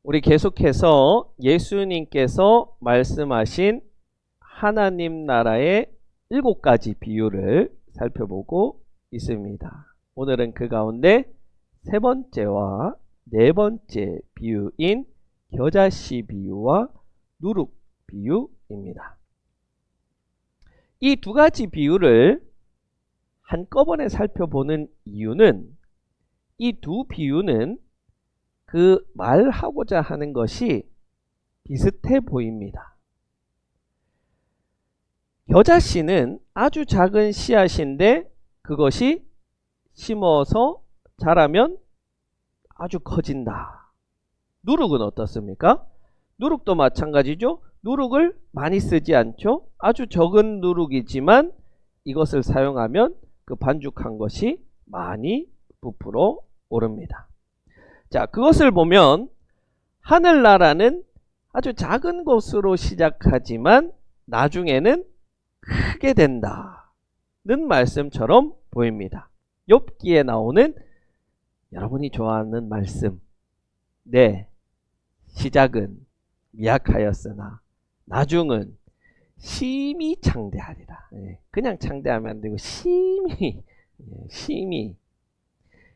우리 계속해서 예수님께서 말씀하신 하나님 나라의 7가지 비유를 살펴보고 있습니다. 오늘은 그 가운데 세 번째와 네 번째 비유인 겨자씨 비유와 누룩 비유입니다. 이 두 가지 비유를 한꺼번에 살펴보는 이유는 이 두 비유는 그 말하고자 하는 것이 비슷해 보입니다. 겨자씨는 아주 작은 씨앗인데 그것이 심어서 자라면 아주 커진다. 누룩은 어떻습니까? 누룩도 마찬가지죠. 누룩을 많이 쓰지 않죠. 아주 적은 누룩이지만 이것을 사용하면 그 반죽한 것이 많이 부풀어 오릅니다. 자, 그것을 보면 하늘나라는 아주 작은 것으로 시작하지만 나중에는 크게 된다는 말씀처럼 보입니다. 욥기에 나오는 여러분이 좋아하는 말씀. 네, 시작은 미약하였으나 나중은 심히 창대하리라. 그냥 창대하면 안 되고 심히.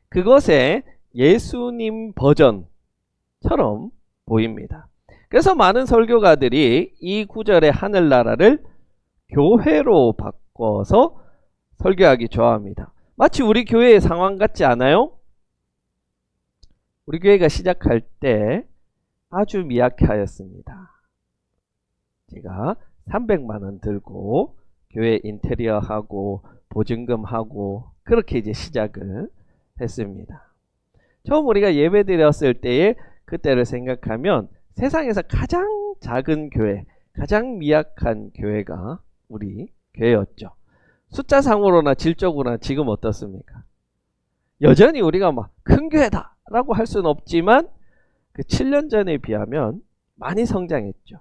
그것의 예수님 버전처럼 보입니다. 그래서 많은 설교가들이 이 구절의 하늘나라를 교회로 바꿔서 설교하기 좋아합니다. 마치 우리 교회의 상황 같지 않아요? 우리 교회가 시작할 때 아주 미약하였습니다. 제가 300만 원 들고 교회 인테리어하고 보증금하고 그렇게 이제 시작을 했습니다. 처음 우리가 예배 드렸을 때의 그때를 생각하면 세상에서 가장 작은 교회, 가장 미약한 교회가 우리 교회였죠. 숫자상으로나 질적으로나 지금 어떻습니까? 여전히 우리가 막 큰 교회다 라고 할 수는 없지만 그 7년 전에 비하면 많이 성장했죠.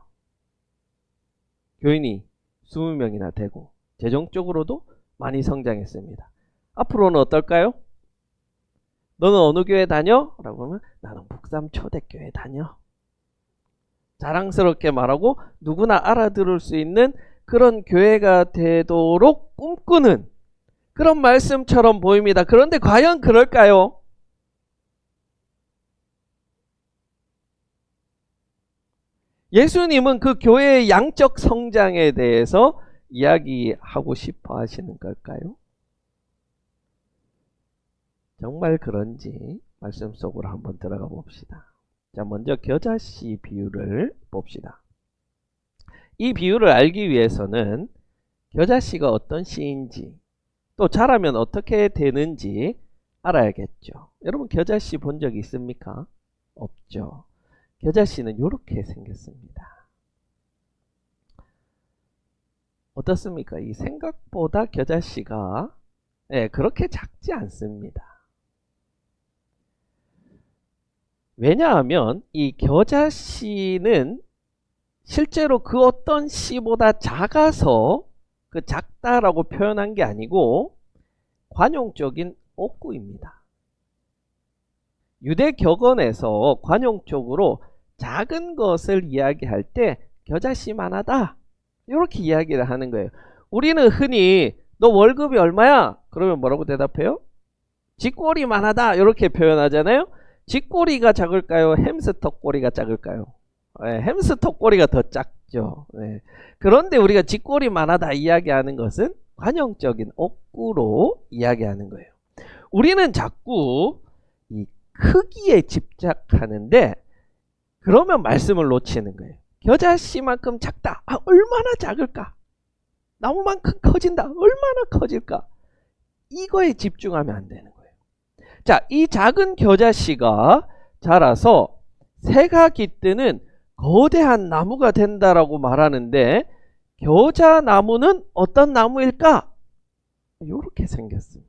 교인이 20명이나 되고 재정적으로도 많이 성장했습니다. 앞으로는 어떨까요? 너는 어느 교회 다녀? 라고 하면 나는 북삼 초대교회 다녀. 자랑스럽게 말하고 누구나 알아들을 수 있는 그런 교회가 되도록 꿈꾸는 그런 말씀처럼 보입니다. 그런데 과연 그럴까요? 예수님은 그 교회의 양적 성장에 대해서 이야기하고 싶어 하시는 걸까요? 정말 그런지 말씀 속으로 한번 들어가 봅시다. 자, 먼저 겨자씨 비유를 봅시다. 이 비유를 알기 위해서는 겨자씨가 어떤 씨인지 또 자라면 어떻게 되는지 알아야겠죠. 여러분 겨자씨 본 적 있습니까? 없죠. 겨자씨는 이렇게 생겼습니다. 어떻습니까? 이 생각보다 겨자씨가 그렇게 작지 않습니다. 왜냐하면 이 겨자씨는 실제로 그 어떤 씨보다 작아서 그 작다라고 표현한 게 아니고 관용적인 옥구입니다. 유대 격언에서 관용적으로 작은 것을 이야기할 때 겨자씨만하다 이렇게 이야기를 하는 거예요. 우리는 흔히 너 월급이 얼마야? 그러면 뭐라고 대답해요? 쥐꼬리만하다 이렇게 표현하잖아요. 쥐꼬리가 작을까요? 햄스터 꼬리가 작을까요? 햄스터 꼬리가 더 작죠. 그런데 우리가 쥐꼬리만하다 이야기하는 것은 관용적인 옥구로 이야기하는 거예요. 우리는 자꾸 이 크기에 집착하는데 그러면 말씀을 놓치는 거예요. 겨자씨만큼 작다. 얼마나 작을까? 나무만큼 커진다. 얼마나 커질까? 이거에 집중하면 안 되는 거예요. 자, 이 작은 겨자씨가 자라서 새가 깃드는 거대한 나무가 된다라고 말하는데 겨자나무는 어떤 나무일까? 이렇게 생겼습니다.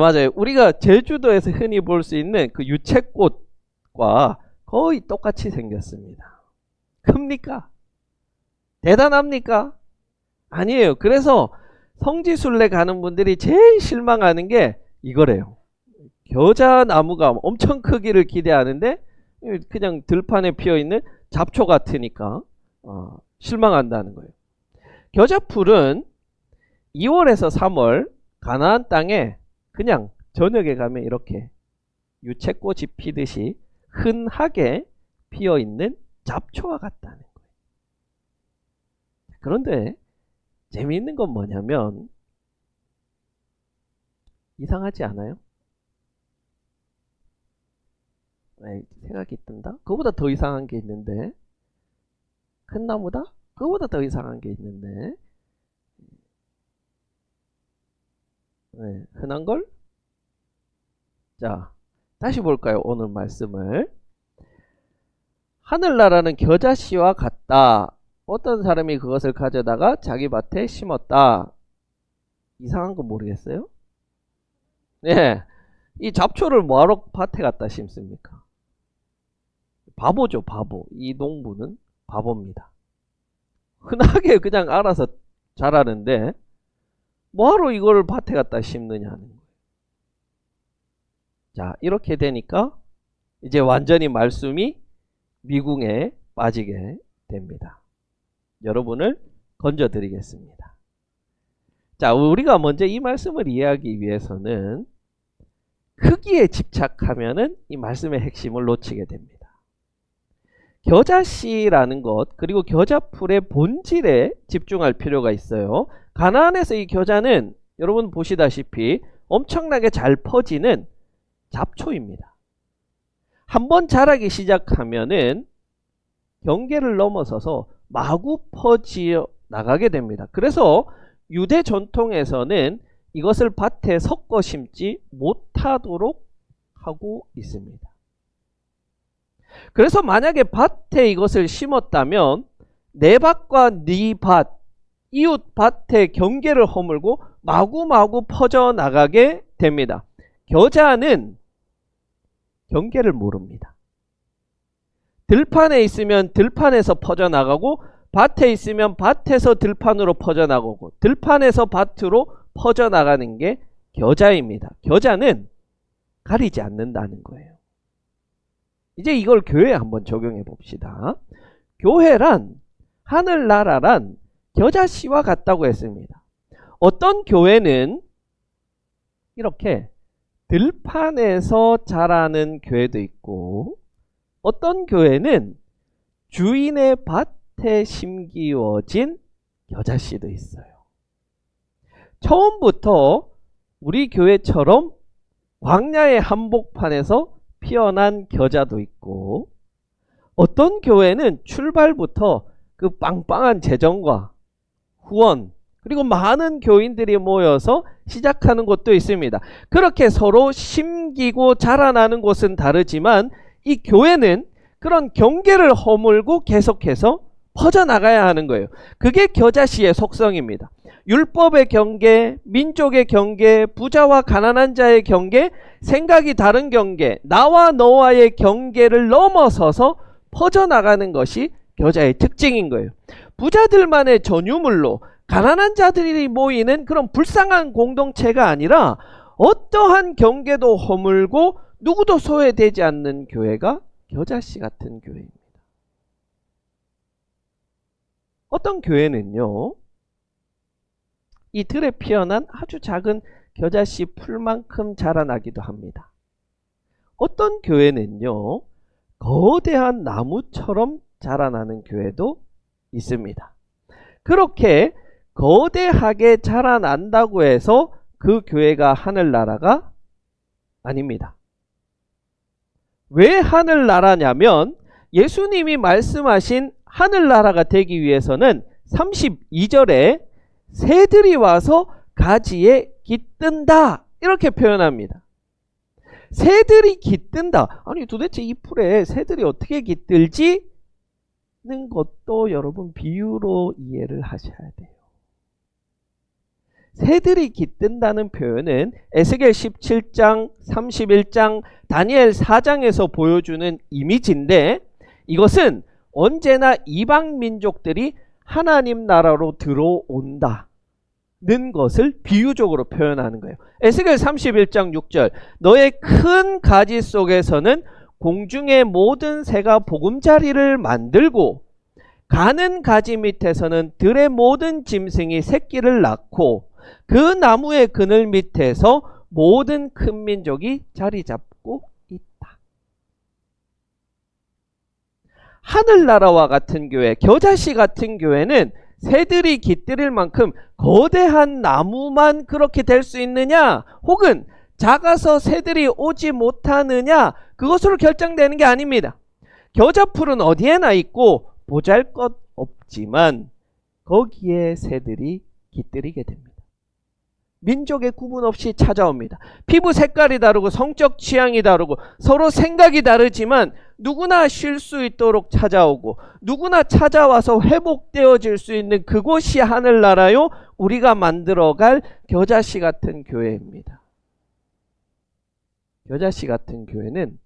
맞아요. 우리가 제주도에서 흔히 볼 수 있는 그 유채꽃과 거의 똑같이 생겼습니다. 큽니까? 대단합니까? 아니에요. 그래서 성지순례 가는 분들이 제일 실망하는 게 이거래요. 겨자 나무가 엄청 크기를 기대하는데 그냥 들판에 피어있는 잡초 같으니까 실망한다는 거예요. 겨자풀은 2월에서 3월 가나안 땅에 그냥 저녁에 가면 이렇게 유채꽃이 피듯이 흔하게 피어있는 잡초와 같다는 거예요. 그런데 재미있는 건 뭐냐면 이상하지 않아요? 생각이 든다? 그거보다 더 이상한 게 있는데 큰 나무다? 그거보다 더 이상한 게 있는데 흔한 걸? 자, 다시 볼까요? 오늘 말씀을. 하늘나라는 겨자씨와 같다. 어떤 사람이 그것을 가져다가 자기 밭에 심었다. 이상한 거 모르겠어요? 네, 이 잡초를 뭐하러 밭에 갖다 심습니까? 바보죠, 바보. 이 농부는 바보입니다. 흔하게 그냥 알아서 자라는데 뭐하러 이걸 밭에 갖다 심느냐는 거예요. 자, 이렇게 되니까 이제 완전히 말씀이 미궁에 빠지게 됩니다. 여러분을 건져드리겠습니다. 자, 우리가 먼저 이 말씀을 이해하기 위해서는 크기에 집착하면은 이 말씀의 핵심을 놓치게 됩니다. 겨자씨라는 것, 그리고 겨자풀의 본질에 집중할 필요가 있어요. 가나안에서 이 겨자는 여러분 보시다시피 엄청나게 잘 퍼지는 잡초입니다. 한번 자라기 시작하면은 경계를 넘어서서 마구 퍼지어 나가게 됩니다. 그래서 유대 전통에서는 이것을 밭에 섞어 심지 못하도록 하고 있습니다. 그래서 만약에 밭에 이것을 심었다면 내 밭과 네 밭, 이웃 밭의 경계를 허물고 마구마구 퍼져나가게 됩니다. 겨자는 경계를 모릅니다. 들판에 있으면 들판에서 퍼져나가고 밭에 있으면 밭에서 들판으로 퍼져나가고 들판에서 밭으로 퍼져나가는 게 겨자입니다. 겨자는 가리지 않는다는 거예요. 이제 이걸 교회에 한번 적용해 봅시다. 교회란, 하늘나라란 겨자씨와 같다고 했습니다. 어떤 교회는 이렇게 들판에서 자라는 교회도 있고 어떤 교회는 주인의 밭에 심기워진 겨자씨도 있어요. 처음부터 우리 교회처럼 광야의 한복판에서 피어난 겨자도 있고 어떤 교회는 출발부터 그 빵빵한 재정과 후원 그리고 많은 교인들이 모여서 시작하는 곳도 있습니다. 그렇게 서로 심기고 자라나는 곳은 다르지만 이 교회는 그런 경계를 허물고 계속해서 퍼져나가야 하는 거예요. 그게 겨자씨의 속성입니다. 율법의 경계, 민족의 경계, 부자와 가난한 자의 경계, 생각이 다른 경계, 나와 너와의 경계를 넘어서서 퍼져나가는 것이 겨자의 특징인 거예요. 부자들만의 전유물로 가난한 자들이 모이는 그런 불쌍한 공동체가 아니라 어떠한 경계도 허물고 누구도 소외되지 않는 교회가 겨자씨 같은 교회입니다. 어떤 교회는요, 이 들에 피어난 아주 작은 겨자씨 풀만큼 자라나기도 합니다. 어떤 교회는요, 거대한 나무처럼 자라나는 교회도 있습니다. 그렇게 거대하게 자라난다고 해서 그 교회가 하늘나라가 아닙니다. 왜 하늘나라냐면 예수님이 말씀하신 하늘나라가 되기 위해서는 32절에 새들이 와서 가지에 깃든다 이렇게 표현합니다. 새들이 깃든다. 아니 도대체 이 풀에 새들이 어떻게 깃들지는 것도 여러분 비유로 이해를 하셔야 돼요. 새들이 깃든다는 표현은 에스겔 17장, 31장, 다니엘 4장에서 보여주는 이미지인데 이것은 언제나 이방 민족들이 하나님 나라로 들어온다. 것을 비유적으로 표현하는 거예요. 에스겔 31장 6절 너의 큰 가지 속에서는 공중의 모든 새가 보금자리를 만들고 가는 가지 밑에서는 들의 모든 짐승이 새끼를 낳고 그 나무의 그늘 밑에서 모든 큰 민족이 자리 잡고 있다. 하늘나라와 같은 교회, 겨자씨 같은 교회는 새들이 깃들일 만큼 거대한 나무만 그렇게 될 수 있느냐, 혹은 작아서 새들이 오지 못하느냐, 그것으로 결정되는 게 아닙니다. 겨자풀은 어디에나 있고 보잘것 없지만 거기에 새들이 깃들이게 됩니다. 민족의 구분 없이 찾아옵니다. 피부 색깔이 다르고 성적 취향이 다르고 서로 생각이 다르지만 누구나 쉴 수 있도록 찾아오고 누구나 찾아와서 회복되어질 수 있는 그곳이 하늘나라요, 우리가 만들어갈 겨자씨 같은 교회입니다. 겨자씨 같은 교회는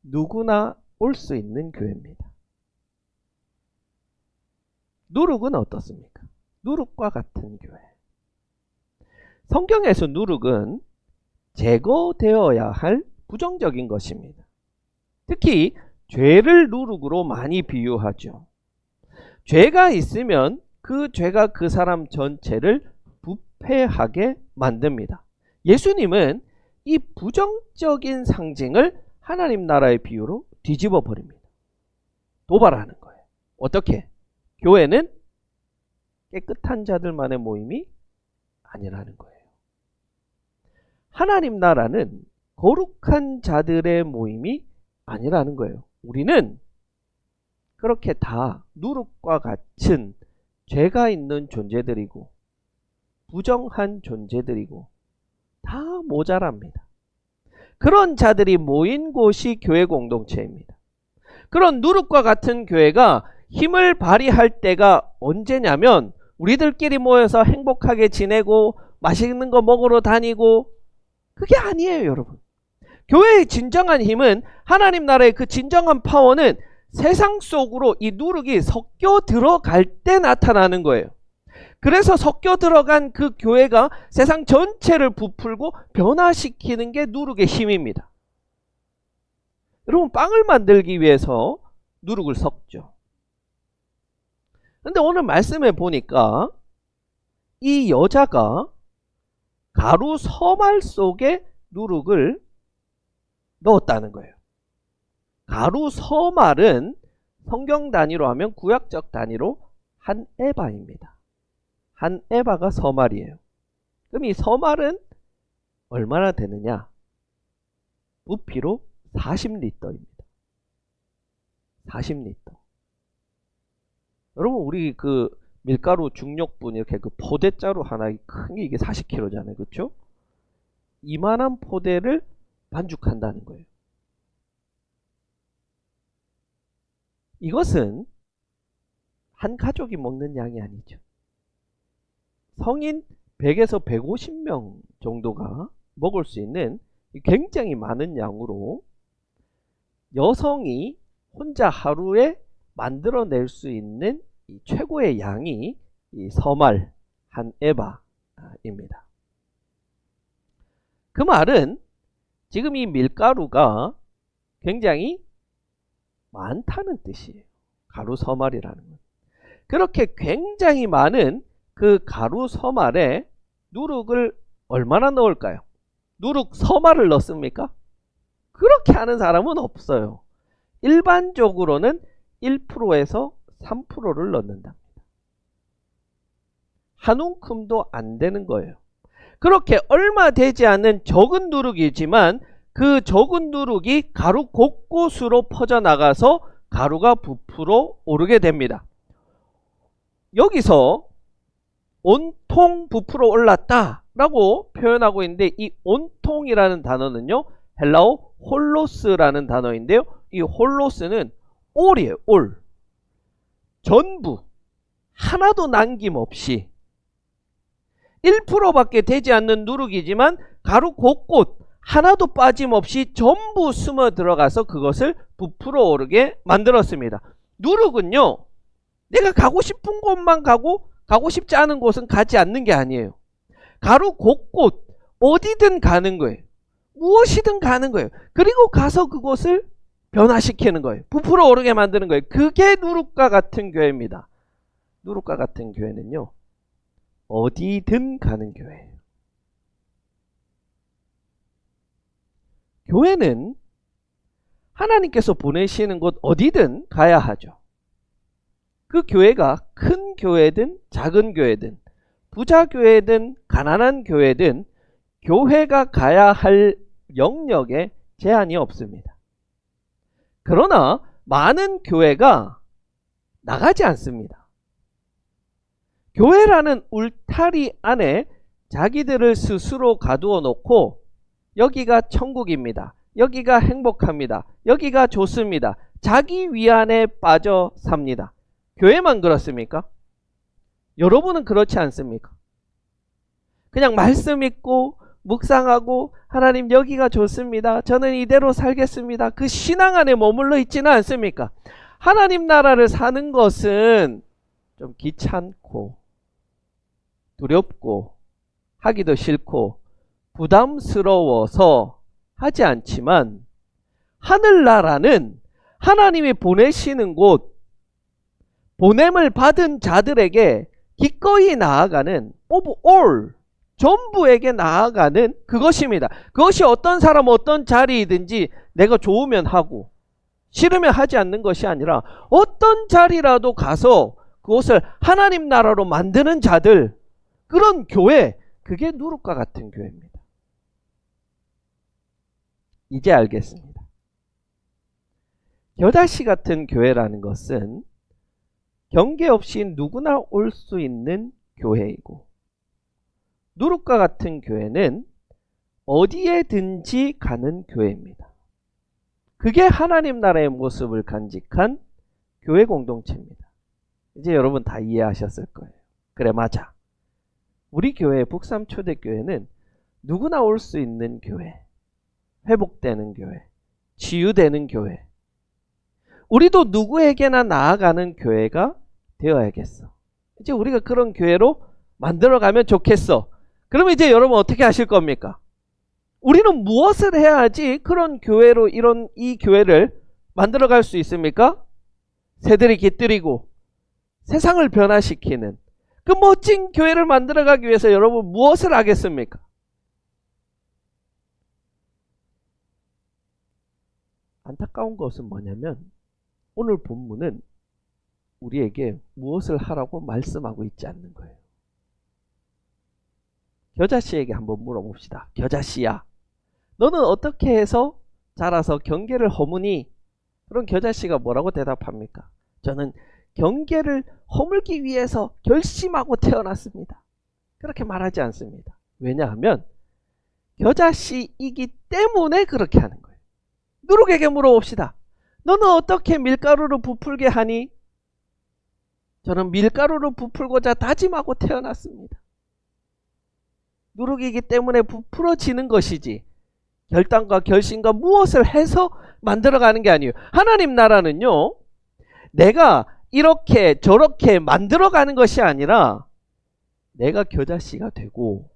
누구나 올 수 있는 교회입니다. 누룩은 어떻습니까? 누룩과 같은 교회. 성경에서 누룩은 제거되어야 할 부정적인 것입니다. 특히 죄를 누룩으로 많이 비유하죠. 죄가 있으면 그 죄가 그 사람 전체를 부패하게 만듭니다. 예수님은 이 부정적인 상징을 하나님 나라의 비유로 뒤집어 버립니다. 도발하는 거예요. 어떻게? 교회는 깨끗한 자들만의 모임이 아니라는 거예요. 하나님 나라는 거룩한 자들의 모임이 아니라는 거예요. 우리는 그렇게 다 누룩과 같은 죄가 있는 존재들이고 부정한 존재들이고 다 모자랍니다. 그런 자들이 모인 곳이 교회 공동체입니다. 그런 누룩과 같은 교회가 힘을 발휘할 때가 언제냐면 우리들끼리 모여서 행복하게 지내고 맛있는 거 먹으러 다니고, 그게 아니에요, 여러분. 교회의 진정한 힘은, 하나님 나라의 그 진정한 파워는 세상 속으로 이 누룩이 섞여 들어갈 때 나타나는 거예요. 그래서 섞여 들어간 그 교회가 세상 전체를 부풀고 변화시키는 게 누룩의 힘입니다. 여러분, 빵을 만들기 위해서 누룩을 섞죠. 근데 오늘 말씀에 보니까 이 여자가 가루 서말 속에 누룩을 넣었다는 거예요. 가루 서말은 성경 단위로 하면 구약적 단위로 한 에바입니다. 한 에바가 서말이에요. 그럼 이 서말은 얼마나 되느냐? 부피로 40리터입니다. 40리터. 여러분, 우리 그 밀가루 중력분 이렇게 그 포대자루 하나 큰 게 이게 40kg잖아요. 그렇죠? 이만한 포대를 반죽한다는 거예요. 이것은 한 가족이 먹는 양이 아니죠. 성인 100에서 150명 정도가 먹을 수 있는 굉장히 많은 양으로 여성이 혼자 하루에 만들어낼 수 있는 이 최고의 양이 이 서말 한 에바입니다. 그 말은 지금 이 밀가루가 굉장히 많다는 뜻이에요. 가루 서말이라는 건. 그렇게 굉장히 많은 그 가루 서말에 누룩을 얼마나 넣을까요? 누룩 서말을 넣습니까? 그렇게 하는 사람은 없어요. 일반적으로는 1%에서 3%를 넣는답니다. 한 움큼도 안 되는 거예요. 그렇게 얼마 되지 않는 적은 누룩이지만 그 적은 누룩이 가루 곳곳으로 퍼져나가서 가루가 부풀어 오르게 됩니다. 여기서 온통 부풀어 올랐다 라고 표현하고 있는데, 이 온통이라는 단어는요, 헬라어 홀로스라는 단어인데요, 이 홀로스는 올이에요. 올. 전부 하나도 남김없이 1%밖에 되지 않는 누룩이지만 가루 곳곳 하나도 빠짐없이 전부 숨어 들어가서 그것을 부풀어 오르게 만들었습니다. 누룩은요, 내가 가고 싶은 곳만 가고 가고 싶지 않은 곳은 가지 않는 게 아니에요. 가로 곳곳 어디든 가는 거예요. 무엇이든 가는 거예요. 그리고 가서 그곳을 변화시키는 거예요. 부풀어 오르게 만드는 거예요. 그게 누룩과 같은 교회입니다. 누룩과 같은 교회는요, 어디든 가는 교회예요. 교회는 하나님께서 보내시는 곳 어디든 가야 하죠. 그 교회가 큰 교회든 작은 교회든 부자 교회든 가난한 교회든 교회가 가야 할 영역에 제한이 없습니다. 그러나 많은 교회가 나가지 않습니다. 교회라는 울타리 안에 자기들을 스스로 가두어 놓고 여기가 천국입니다. 여기가 행복합니다. 여기가 좋습니다. 자기 위안에 빠져 삽니다. 교회만 그렇습니까? 여러분은 그렇지 않습니까? 그냥 말씀 읽고 묵상하고 하나님 여기가 좋습니다. 저는 이대로 살겠습니다. 그 신앙 안에 머물러 있지는 않습니까? 하나님 나라를 사는 것은 좀 귀찮고 두렵고 하기도 싫고 부담스러워서 하지 않지만 하늘나라는 하나님이 보내시는 곳, 보냄을 받은 자들에게 기꺼이 나아가는 of all, 전부에게 나아가는 그것입니다. 그것이 어떤 사람 어떤 자리이든지 내가 좋으면 하고 싫으면 하지 않는 것이 아니라 어떤 자리라도 가서 그것을 하나님 나라로 만드는 자들, 그런 교회, 그게 누룩과 같은 교회입니다. 이제 알겠습니다. 겨자씨 같은 교회라는 것은 경계 없이 누구나 올 수 있는 교회이고, 누룩과 같은 교회는 어디에든지 가는 교회입니다. 그게 하나님 나라의 모습을 간직한 교회 공동체입니다. 이제 여러분 다 이해하셨을 거예요. 그래, 맞아. 우리 교회 북삼초대교회는 누구나 올 수 있는 교회, 회복되는 교회, 치유되는 교회. 우리도 누구에게나 나아가는 교회가 되어야겠어. 이제 우리가 그런 교회로 만들어가면 좋겠어. 그러면 이제 여러분 어떻게 하실 겁니까? 우리는 무엇을 해야지 그런 교회로 이 교회를 만들어갈 수 있습니까? 새들이 깃들이고 세상을 변화시키는 그 멋진 교회를 만들어가기 위해서 여러분 무엇을 하겠습니까? 안타까운 것은 뭐냐면 오늘 본문은 우리에게 무엇을 하라고 말씀하고 있지 않는 거예요. 겨자씨에게 한번 물어봅시다. 겨자씨야, 너는 어떻게 해서 자라서 경계를 허무니? 그럼 겨자씨가 뭐라고 대답합니까? 저는 경계를 허물기 위해서 결심하고 태어났습니다. 그렇게 말하지 않습니다. 왜냐하면 겨자씨이기 때문에 그렇게 하는 거예요. 누룩에게 물어봅시다. 너는 어떻게 밀가루를 부풀게 하니? 저는 밀가루를 부풀고자 다짐하고 태어났습니다. 누룩이기 때문에 부풀어지는 것이지 결단과 결심과 무엇을 해서 만들어가는 게 아니에요. 하나님 나라는요, 내가 이렇게 저렇게 만들어가는 것이 아니라 내가 겨자씨가 되고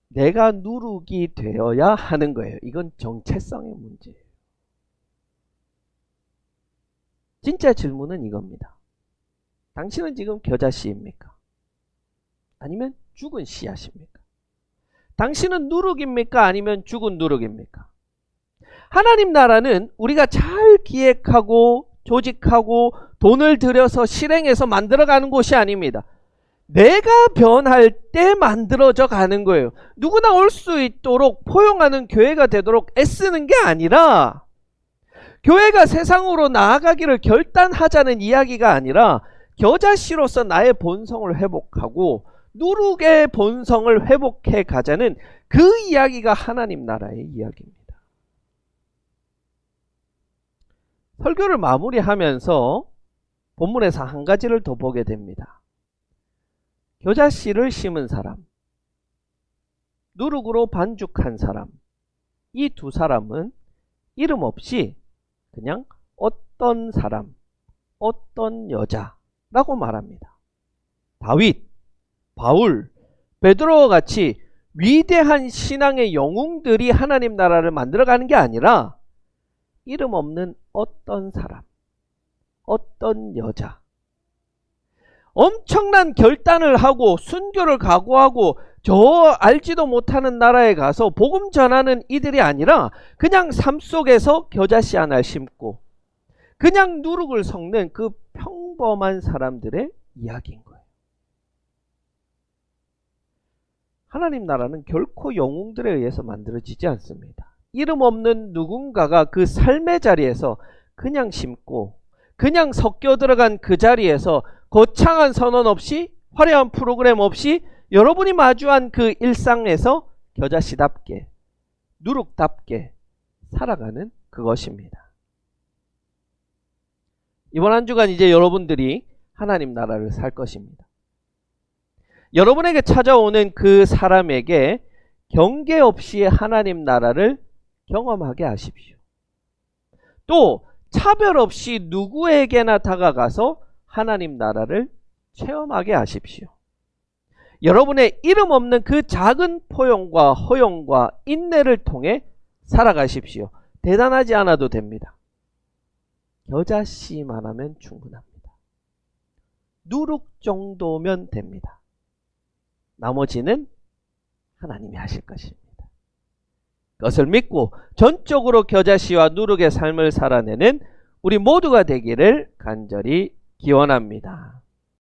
내가 누룩이 되어야 하는 거예요. 이건 정체성의 문제예요. 진짜 질문은 이겁니다. 당신은 지금 겨자씨입니까? 아니면 죽은 씨앗입니까? 당신은 누룩입니까? 아니면 죽은 누룩입니까? 하나님 나라는 우리가 잘 기획하고 조직하고 돈을 들여서 실행해서 만들어가는 곳이 아닙니다. 내가 변할 때 만들어져 가는 거예요. 누구나 올 수 있도록 포용하는 교회가 되도록 애쓰는 게 아니라, 교회가 세상으로 나아가기를 결단하자는 이야기가 아니라 겨자씨로서 나의 본성을 회복하고 누룩의 본성을 회복해 가자는 그 이야기가 하나님 나라의 이야기입니다. 설교를 마무리하면서 본문에서 한 가지를 더 보게 됩니다. 겨자씨를 심은 사람, 누룩으로 반죽한 사람, 이 두 사람은 이름 없이 그냥 어떤 사람, 어떤 여자라고 말합니다. 다윗, 바울, 베드로와 같이 위대한 신앙의 영웅들이 하나님 나라를 만들어가는 게 아니라 이름 없는 어떤 사람, 어떤 여자, 엄청난 결단을 하고 순교를 각오하고 저 알지도 못하는 나라에 가서 복음 전하는 이들이 아니라 그냥 삶 속에서 겨자씨 하나 심고 그냥 누룩을 섞는 그 평범한 사람들의 이야기인 거예요. 하나님 나라는 결코 영웅들에 의해서 만들어지지 않습니다. 이름 없는 누군가가 그 삶의 자리에서 그냥 심고 그냥 섞여 들어간 그 자리에서 거창한 선언 없이 화려한 프로그램 없이 여러분이 마주한 그 일상에서 겨자씨답게 누룩답게 살아가는 그것입니다. 이번 한 주간 이제 여러분들이 하나님 나라를 살 것입니다. 여러분에게 찾아오는 그 사람에게 경계 없이 하나님 나라를 경험하게 하십시오. 또 차별 없이 누구에게나 다가가서 하나님 나라를 체험하게 하십시오. 여러분의 이름 없는 그 작은 포용과 허용과 인내를 통해 살아가십시오. 대단하지 않아도 됩니다. 겨자씨만 하면 충분합니다. 누룩 정도면 됩니다. 나머지는 하나님이 하실 것입니다. 그것을 믿고 전적으로 겨자씨와 누룩의 삶을 살아내는 우리 모두가 되기를 간절히 기원합니다.